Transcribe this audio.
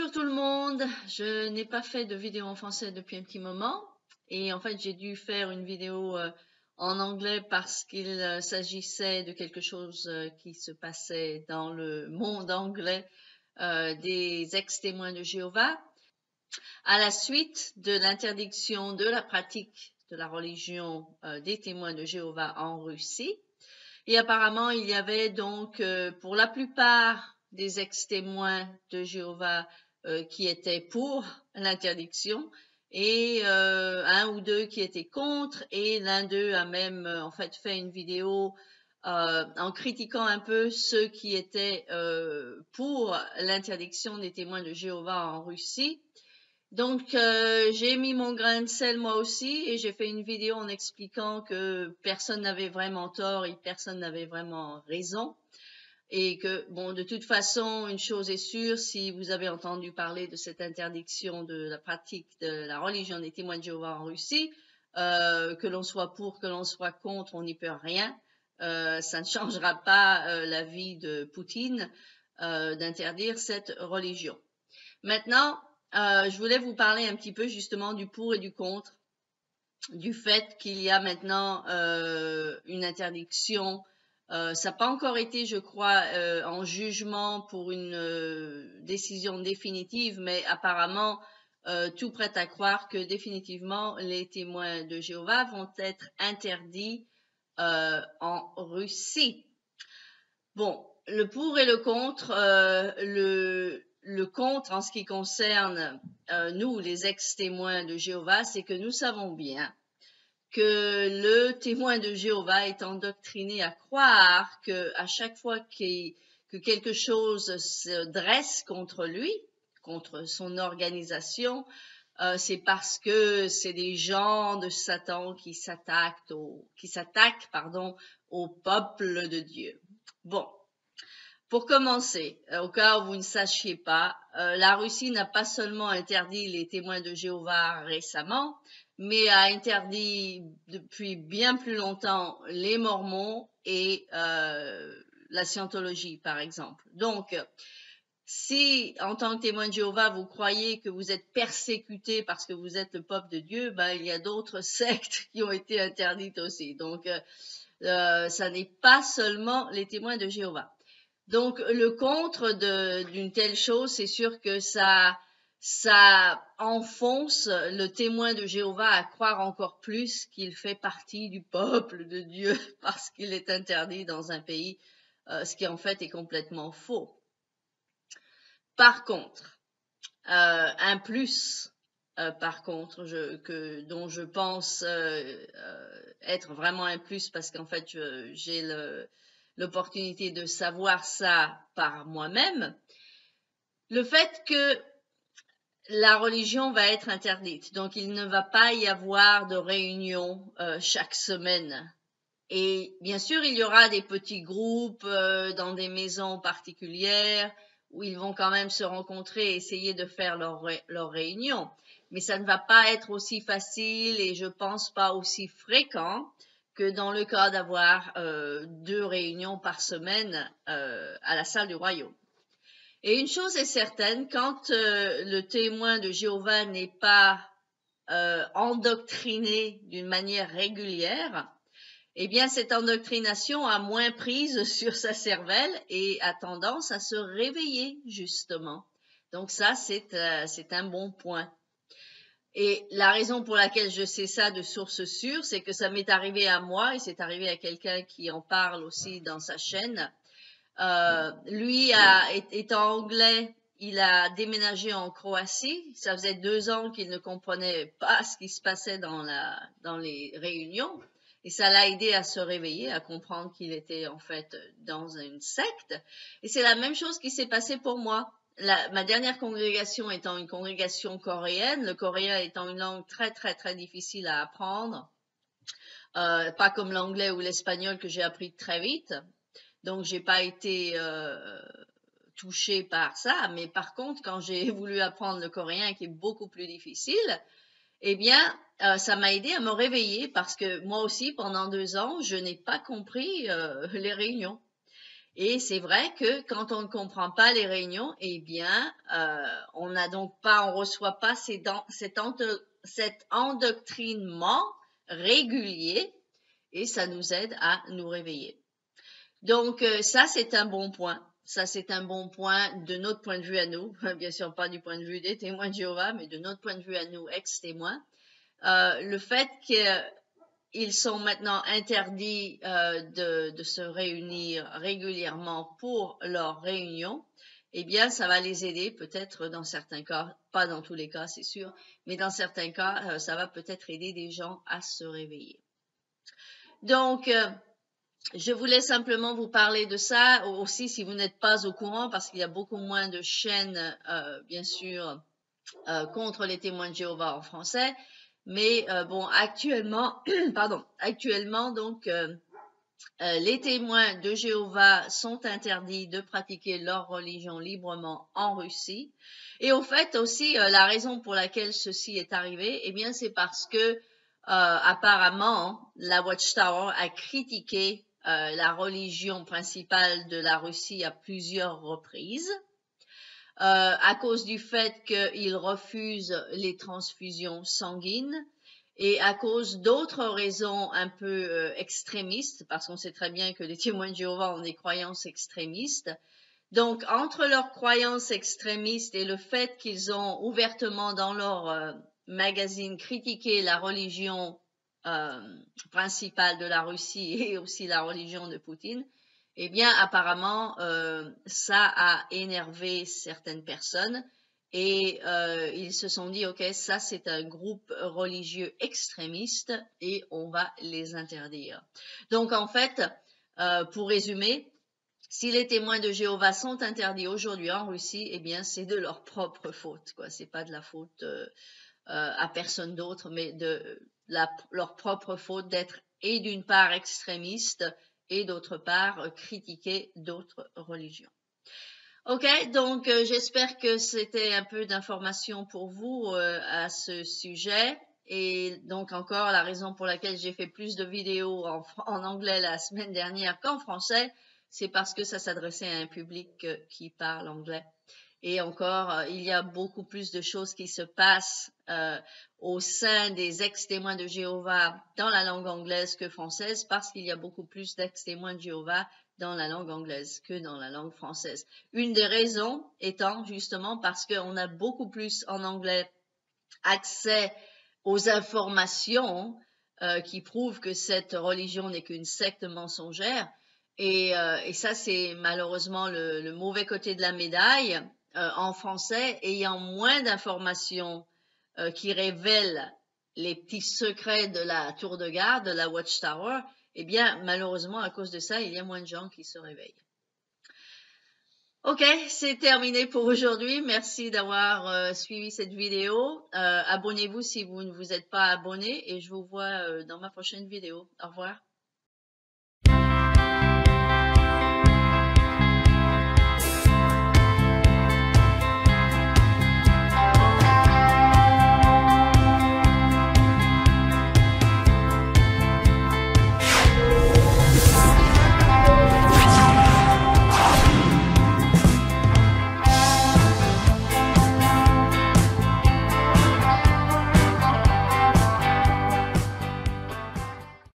Bonjour tout le monde, je n'ai pas fait de vidéo en français depuis un petit moment et en fait j'ai dû faire une vidéo en anglais parce qu'il s'agissait de quelque chose qui se passait dans le monde anglais des ex-témoins de Jéhovah à la suite de l'interdiction de la pratique de la religion des témoins de Jéhovah en Russie. Et apparemment il y avait donc pour la plupart des ex-témoins de Jéhovah qui étaient pour l'interdiction et un ou deux qui étaient contre, et l'un d'eux a même en fait fait une vidéo en critiquant un peu ceux qui étaient pour l'interdiction des témoins de Jéhovah en Russie. Donc, j'ai mis mon grain de sel moi aussi et j'ai fait une vidéo en expliquant que personne n'avait vraiment tort et personne n'avait vraiment raison. Et que, bon, de toute façon, une chose est sûre, si vous avez entendu parler de cette interdiction de la pratique de la religion des témoins de Jéhovah en Russie, que l'on soit pour, que l'on soit contre, on n'y peut rien. Ça ne changera pas la vie de Poutine d'interdire cette religion. Maintenant, je voulais vous parler un petit peu justement du pour et du contre, du fait qu'il y a maintenant une interdiction. Ça n'a pas encore été, je crois, en jugement pour une décision définitive, mais apparemment, tout prête à croire que définitivement les témoins de Jéhovah vont être interdits en Russie. Bon, le pour et le contre, le contre en ce qui concerne nous, les ex-témoins de Jéhovah, c'est que nous savons bien que le témoin de Jéhovah est endoctriné à croire que à chaque fois que quelque chose se dresse contre lui, contre son organisation, c'est parce que c'est des gens de Satan qui s'attaquent au peuple de Dieu. Bon. Pour commencer, au cas où vous ne sachiez pas, la Russie n'a pas seulement interdit les témoins de Jéhovah récemment, mais a interdit depuis bien plus longtemps les Mormons et la scientologie, par exemple. Donc, si en tant que témoin de Jéhovah, vous croyez que vous êtes persécuté parce que vous êtes le peuple de Dieu, ben, il y a d'autres sectes qui ont été interdites aussi. Donc, ça n'est pas seulement les témoins de Jéhovah. Donc, le contre d'une telle chose, c'est sûr que ça enfonce le témoin de Jéhovah à croire encore plus qu'il fait partie du peuple de Dieu parce qu'il est interdit dans un pays, ce qui en fait est complètement faux. Par contre, un plus, par contre, dont je pense être vraiment un plus parce qu'en fait, j'ai l'opportunité de savoir ça par moi-même, le fait que la religion va être interdite. Donc, il ne va pas y avoir de réunion chaque semaine. Et bien sûr, il y aura des petits groupes dans des maisons particulières où ils vont quand même se rencontrer et essayer de faire leur réunion. Mais ça ne va pas être aussi facile et je pense pas aussi fréquent que dans le cas d'avoir 2 réunions par semaine à la salle du royaume. Et une chose est certaine, quand le témoin de Jéhovah n'est pas endoctriné d'une manière régulière, eh bien cette endoctrination a moins prise sur sa cervelle et a tendance à se réveiller justement. Donc ça, c'est un bon point. Et la raison pour laquelle je sais ça de source sûre, c'est que ça m'est arrivé à moi et c'est arrivé à quelqu'un qui en parle aussi dans sa chaîne. Lui étant anglais, il a déménagé en Croatie. Ça faisait 2 ans qu'il ne comprenait pas ce qui se passait dans les réunions. Et ça l'a aidé à se réveiller, à comprendre qu'il était en fait dans une secte. Et c'est la même chose qui s'est passé pour moi. Ma dernière congrégation étant une congrégation coréenne, le coréen étant une langue très très très difficile à apprendre, pas comme l'anglais ou l'espagnol que j'ai appris très vite. Donc j'ai pas été touchée par ça, mais par contre quand j'ai voulu apprendre le coréen qui est beaucoup plus difficile, eh bien ça m'a aidé à me réveiller parce que moi aussi pendant 2 ans je n'ai pas compris les réunions. Et c'est vrai que quand on ne comprend pas les réunions, eh bien, on n'a donc pas, on reçoit pas cet endoctrinement régulier et ça nous aide à nous réveiller. Donc, ça, c'est un bon point. Ça, c'est un bon point de notre point de vue à nous. Bien sûr, pas du point de vue des témoins de Jéhovah, mais de notre point de vue à nous, ex-témoins. Le fait qu'ils sont maintenant interdits de se réunir régulièrement pour leurs réunions, eh bien, ça va les aider peut-être dans certains cas, pas dans tous les cas, c'est sûr, mais dans certains cas, ça va peut-être aider des gens à se réveiller. Donc, je voulais simplement vous parler de ça aussi si vous n'êtes pas au courant parce qu'il y a beaucoup moins de chaînes, bien sûr, contre les témoins de Jéhovah en français. Mais bon, actuellement, actuellement donc, les témoins de Jéhovah sont interdits de pratiquer leur religion librement en Russie. Et au fait aussi, la raison pour laquelle ceci est arrivé, eh bien, c'est parce que apparemment, la Watchtower a critiqué la religion principale de la Russie à plusieurs reprises. À cause du fait qu'ils refusent les transfusions sanguines et à cause d'autres raisons un peu extrémistes, parce qu'on sait très bien que les témoins de Jéhovah ont des croyances extrémistes. Donc, entre leurs croyances extrémistes et le fait qu'ils ont ouvertement dans leur magazine critiqué la religion principale de la Russie et aussi la religion de Poutine, eh bien, apparemment, ça a énervé certaines personnes et ils se sont dit, OK, ça c'est un groupe religieux extrémiste et on va les interdire. Donc, en fait, pour résumer, si les témoins de Jéhovah sont interdits aujourd'hui en Russie, eh bien, c'est de leur propre faute, quoi. C'est pas de la faute à personne d'autre, mais de leur propre faute d'être et d'une part extrémiste et d'autre part critiquer d'autres religions. Ok, donc j'espère que c'était un peu d'information pour vous à ce sujet. Et donc encore la raison pour laquelle j'ai fait plus de vidéos en anglais la semaine dernière qu'en français, c'est parce que ça s'adressait à un public qui parle anglais. Et encore, il y a beaucoup plus de choses qui se passent au sein des ex-témoins de Jéhovah dans la langue anglaise que française parce qu'il y a beaucoup plus d'ex-témoins de Jéhovah dans la langue anglaise que dans la langue française. Une des raisons étant justement parce qu'on a beaucoup plus en anglais accès aux informations qui prouvent que cette religion n'est qu'une secte mensongère. Et ça, c'est malheureusement le mauvais côté de la médaille. En français, ayant moins d'informations qui révèlent les petits secrets de la tour de garde, de la Watchtower, eh bien, malheureusement, à cause de ça, il y a moins de gens qui se réveillent. Ok, c'est terminé pour aujourd'hui. Merci d'avoir suivi cette vidéo. Abonnez-vous si vous ne vous êtes pas abonné et je vous vois dans ma prochaine vidéo. Au revoir.